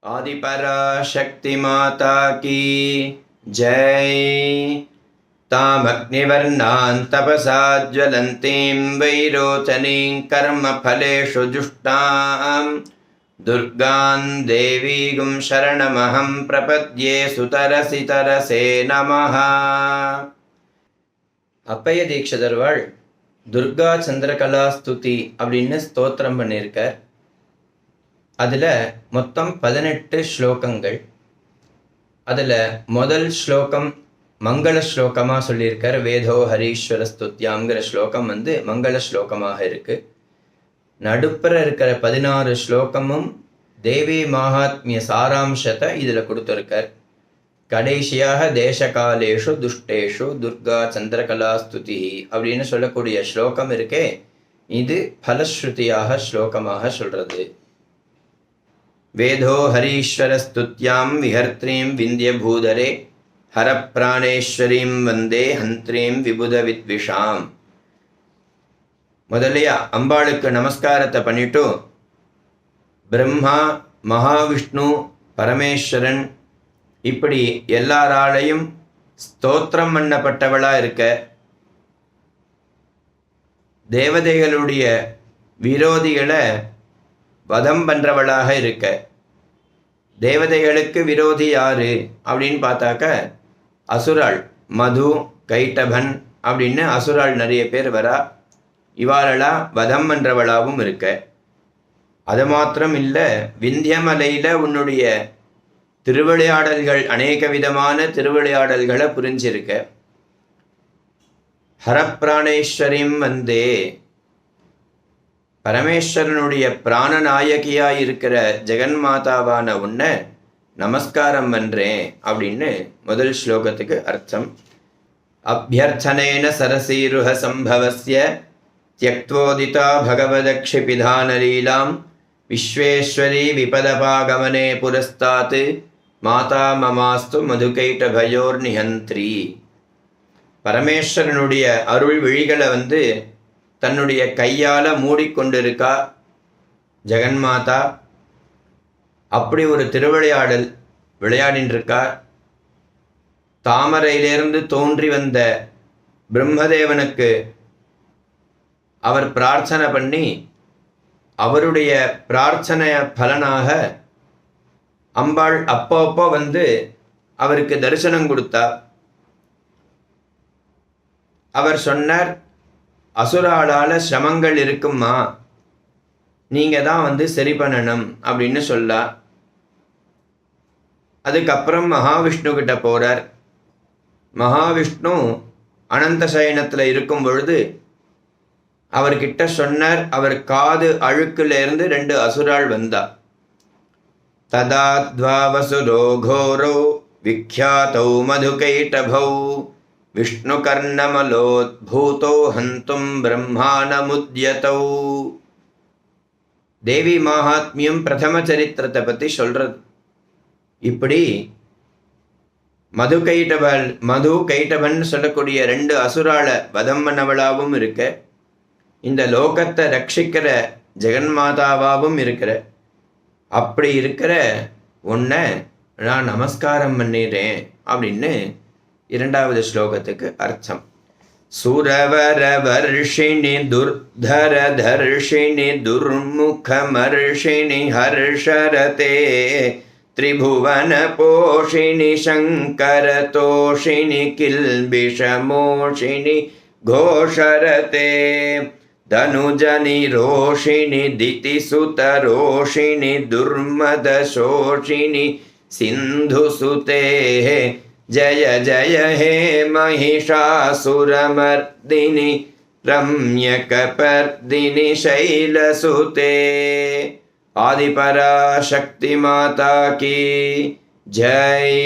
आदिपराशक्ति माता की जय। तामग्निवर्णां तपसा ज्वलन्तीं वैरोचनीं कर्मफलेषु जुष्टां दुर्गां देवीं शरणमहं प्रपद्ये सुतरसि तरसे नमः। அப்பைய தீட்சிதர்வாள் துர்கா சந்திரகலா ஸ்துதி அப்படின்னு ஸ்தோத்திரம் பண்ணியிருக்கார். அதில் மொத்தம் 18 ஸ்லோகங்கள். அதில் முதல் ஸ்லோகம் மங்கள ஸ்லோகமாக சொல்லியிருக்கார். வேதோ ஹரீஸ்வர ஸ்துத்யாங்கிற ஸ்லோகம் மங்கள ஸ்லோகமாக இருக்குது. நடுப்புற இருக்கிற 16 ஸ்லோகமும் தேவி மகாத்மிய சாராம்சத்தை இதில் கொடுத்துருக்கார். கடைசியாக தேசகாலேஷு துஷ்டேஷு துர்கா சந்திரகலா ஸ்துதி அப்படின்னு சொல்லக்கூடிய ஸ்லோகம் இருக்கே, இது பலஸ்ருதியாக ஸ்லோகமாக சொல்றது. வேதோ ஹரீஸ்வர ஸ்துத்யாம் விஹர்த்ரீம் விந்திய பூதரே ஹரப்பிராணேஸ்வரீம் வந்தே ஹந்த்ரீம் விபுத வித்விஷாம். முதலையா அம்பாளுக்கு நமஸ்காரத்தை பண்ணிட்டு பிரம்மா, மகாவிஷ்ணு, பரமேஸ்வரன் இப்படி எல்லாராலையும் ஸ்தோத்திரம் பண்ணப்பட்டவளா இருக்க, தேவதைகளுடைய விரோதிகளை வதம் பண்றவளாக இருக்க. தேவதைகளுக்கு விரோதி யாரு அப்படின்னு பார்த்தாக்க அசுராள், மது, கைட்டபன் அப்படின்னு அசுராள் நிறைய பேர் வரா. இவாளெல்லாம் வதம் பண்றவளாகவும் இருக்க. அது மாத்திரம் இல்லை, விந்தியமலையில் உன்னுடைய திருவிளையாடல்கள், அநேக விதமான திருவிளையாடல்களை புரிஞ்சிருக்க. ஹரப்பிராணேஸ்வரியும் வந்தே, பரமேஸ்வரனுடைய பிராணநாயகியாய் இருக்கிற ஜெகன்மாதாவான உன்னை நமஸ்காரம் பண்றேன் அப்படின்னு முதல் ஸ்லோகத்துக்கு அர்த்தம். அபியர்த்தனேன சரசீருஹ சம்பவஸ்ய த்யக்த்வோதிதா பகவதக்ஷிபிதானலீலாம் விஸ்வேஸ்வரி விபதபாகமனே புரஸ்தாத் மாதா மமாஸ்து மதுகைட்டபயோர் நிஹந்திரி. பரமேஸ்வரனுடைய அருள் விழிகளை தன்னுடைய கையால் மூடிக்கொண்டிருக்கா ஜெகன்மாதா. அப்படி ஒரு திருவிளையாடல் விளையாடின்னு இருக்கா. தாமரையிலிருந்து தோன்றி வந்த பிரம்மதேவனுக்கு அவர் பிரார்த்தனை பண்ணி, அவருடைய பிரார்த்தனை பலனாக அம்பாள் அப்பப்போ அவருக்கு தரிசனம் கொடுத்தா. அவர் சொன்னார், அசுராளால சிரமங்கள் இருக்குமா, நீங்க தான் சரி பண்ணணும் அப்படின்னு சொல்லா. அதுக்கப்புறம் மகாவிஷ்ணு கிட்ட போறார். மகாவிஷ்ணு அனந்த சயனத்துல இருக்கும் பொழுது அவர்கிட்ட சொன்னார், அவர் காது அழுக்குலேருந்து 2 அசுராள் வந்தா. ததாத்வாவசுரோ கோரோ விக்யாதௌ மதுகைட்டபௌ விஷ்ணு கர்ணமலோத்பூதோ ஹந்தும் பிரம்மாணமுத்யதௌ. தேவி மகாத்மியம் பிரதம சரித்திரத்தை பற்றி சொல்றது. இப்படி மது கைட்டபன் சொல்லக்கூடிய 2 அசுராள வதம் பண்ணவளாவும் இருக்க, இந்த லோகத்தை ரட்சிக்கிற ஜெகன்மாதாவாகவும் இருக்கிற. அப்படி இருக்கிற உன்னை நான் நமஸ்காரம் பண்ணிடுறேன் அப்படின்னு 2வது ஸ்லோகத்துக்கு அர்த்தம். சுரவர வர்ஷிணி துர்தர தர்ஷிணி துர்முகமர்ஷிணி ஹர்ஷரதே திரிபுவன போஷிணி சங்கர தோஷிணி கில்பிஷமோஷிணி கோஷரதே தனுஜனி ரோஷிணி திதிசுத ரோஷிணி துர்மத சோஷிணி சிந்துசுதே ஜய ஜய ஹே மகிஷாசுரமர்தினி ரம்யகபர்தினி சைலசுதே. ஆதிபராசக்தி மாதா கி ஜெய்.